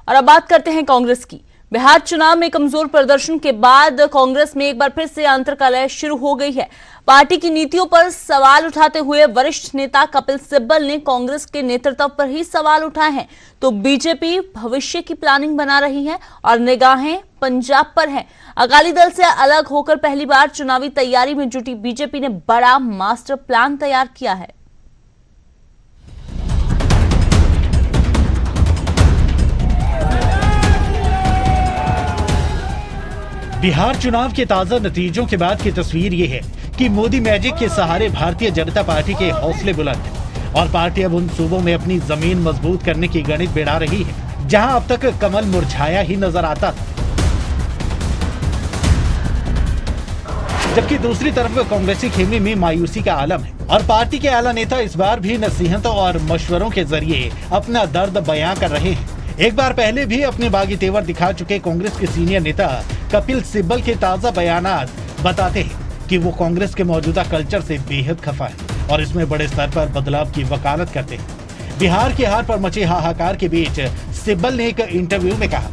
और अब बात करते हैं कांग्रेस की। बिहार चुनाव में कमजोर प्रदर्शन के बाद कांग्रेस में एक बार फिर से आंतरकलह शुरू हो गई है। पार्टी की नीतियों पर सवाल उठाते हुए वरिष्ठ नेता कपिल सिब्बल ने कांग्रेस के नेतृत्व पर ही सवाल उठाए हैं, तो बीजेपी भविष्य की प्लानिंग बना रही है और निगाहें पंजाब पर हैं। अकाली दल से अलग होकर पहली बार चुनावी तैयारी में जुटी बीजेपी ने बड़ा मास्टर प्लान तैयार किया है। बिहार चुनाव के ताजा नतीजों के बाद की तस्वीर ये है कि मोदी मैजिक के सहारे भारतीय जनता पार्टी के हौसले बुलंद हैं और पार्टी अब उन सूबों में अपनी जमीन मजबूत करने की गणित बिड़ा रही है जहां अब तक कमल मुरझाया ही नजर आता था। जबकि दूसरी तरफ कांग्रेसी खेमे में मायूसी का आलम है और पार्टी के आला नेता इस बार भी नसीहतों और मशवरों के जरिए अपना दर्द बयां कर रहे हैं। एक बार पहले भी अपने बागी तेवर दिखा चुके कांग्रेस के सीनियर नेता कपिल सिब्बल के ताजा बयानात बताते हैं कि वो कांग्रेस के मौजूदा कल्चर से बेहद खफा है और इसमें बड़े स्तर पर बदलाव की वकालत करते हैं। बिहार की हार पर मचे हाहाकार के बीच सिब्बल ने एक इंटरव्यू में कहा,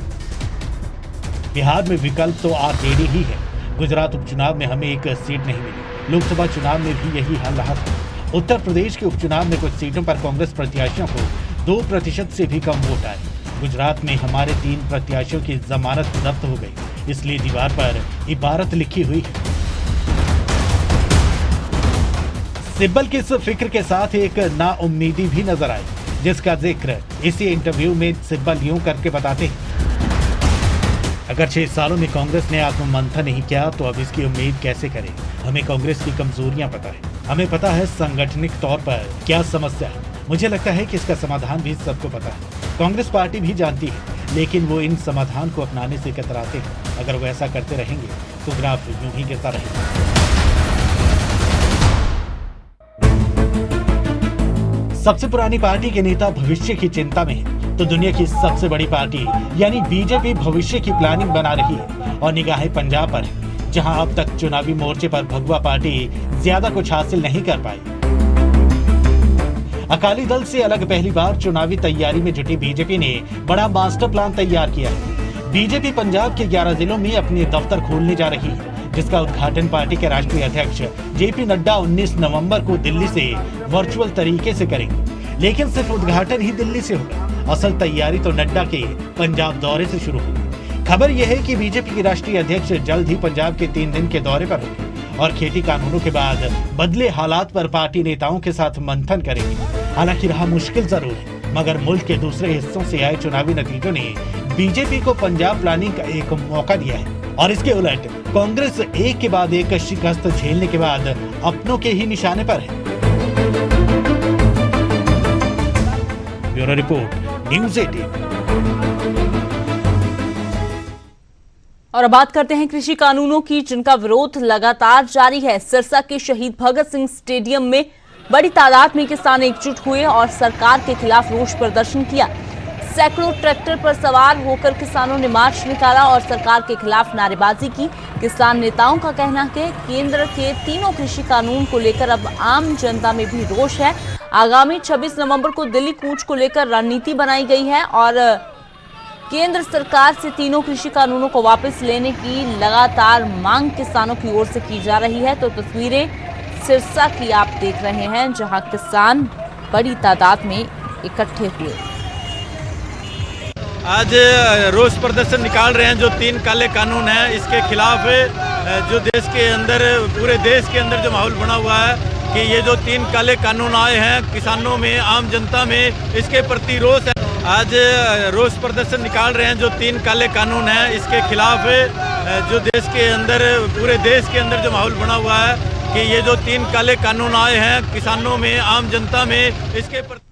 बिहार में विकल्प तो आरजेडी ही है। गुजरात उपचुनाव में हमें एक सीट नहीं मिली, लोकसभा चुनाव में भी यही हाल रहा था। उत्तर प्रदेश के उपचुनाव में कुछ सीटों पर कांग्रेस प्रत्याशियों को 2% से भी कम वोट आए। गुजरात में हमारे 3 प्रत्याशियों की जमानत जब्त हो गई, इसलिए दीवार पर इबारत लिखी हुई है। सिब्बल की इस फिक्र के साथ एक नाउम्मीदी भी नजर आई, जिसका जिक्र इसी इंटरव्यू में सिब्बल यूं करके बताते हैं, अगर 6 सालों में कांग्रेस ने आत्ममंथन नहीं किया तो अब इसकी उम्मीद कैसे करें। हमें कांग्रेस की कमजोरियां पता है, हमें पता है सांगठनिक तौर पर क्या समस्या है। मुझे लगता है कि इसका समाधान भी सबको पता है, कांग्रेस पार्टी भी जानती है, लेकिन वो इन समाधान को अपनाने से कतराते हैं। अगर वो ऐसा करते रहेंगे तो ग्राफ यूं ही गिरता रहेगा। सबसे पुरानी पार्टी के नेता भविष्य की चिंता में है, तो दुनिया की सबसे बड़ी पार्टी यानी बीजेपी भविष्य की प्लानिंग बना रही है और निगाहें पंजाब पर है, जहां अब तक चुनावी मोर्चे पर भगवा पार्टी ज्यादा कुछ हासिल नहीं कर पाई। अकाली दल से अलग पहली बार चुनावी तैयारी में जुटी बीजेपी ने बड़ा मास्टर प्लान तैयार किया है। बीजेपी पंजाब के 11 जिलों में अपने दफ्तर खोलने जा रही है, जिसका उद्घाटन पार्टी के राष्ट्रीय अध्यक्ष जेपी नड्डा 19 नवंबर को दिल्ली से वर्चुअल तरीके से करेंगे। लेकिन सिर्फ उद्घाटन ही दिल्ली से होगा, असल तैयारी तो नड्डा के पंजाब दौरे से शुरू होगी। खबर यह है कि बीजेपी के राष्ट्रीय अध्यक्ष जल्द ही पंजाब के 3 दिन के दौरे पर होंगे और खेती कानूनों के बाद बदले हालात पर पार्टी नेताओं के साथ मंथन करेंगे। हालांकि राह मुश्किल जरूर है, मगर मुल्क के दूसरे हिस्सों से आए चुनावी नतीजों ने बीजेपी को पंजाब प्लानिंग का एक मौका दिया है और इसके उलट कांग्रेस एक के बाद एक शिकस्त झेलने के बाद अपनों के ही निशाने पर है। Bureau report, news 18। और अब बात करते हैं कृषि कानूनों की, जिनका विरोध लगातार जारी है। सिरसा के शहीद भगत सिंह स्टेडियम में बड़ी तादाद में किसान एकजुट हुए और सरकार के खिलाफ रोष प्रदर्शन किया। सैकड़ों ट्रैक्टर पर सवार होकर किसानों ने मार्च निकाला और सरकार के खिलाफ नारेबाजी की। किसान नेताओं का कहना है कि केंद्र के तीनों कृषि कानून को लेकर अब आम जनता में भी रोष है। आगामी 26 नवंबर को दिल्ली कूच को लेकर रणनीति बनाई गई है और केंद्र सरकार से तीनों कृषि कानूनों को वापस लेने की लगातार मांग किसानों की ओर से की जा रही है। तो तस्वीरें सिरसा की आप देख रहे हैं, जहां किसान बड़ी तादाद में इकट्ठे हुए। आज रोष प्रदर्शन निकाल रहे हैं। जो 3 काले कानून हैं, इसके खिलाफ जो देश के अंदर, पूरे देश के अंदर जो माहौल बना हुआ है कि ये जो 3 काले कानून आए हैं, किसानों में, आम जनता में इसके प्रति रोष है। आज रोष प्रदर्शन निकाल रहे हैं। जो 3 काले कानून हैं, इसके खिलाफ जो देश के अंदर, पूरे देश के अंदर जो माहौल बना हुआ है कि ये जो 3 काले कानून आए हैं, किसानों में, आम जनता में इसके प्रति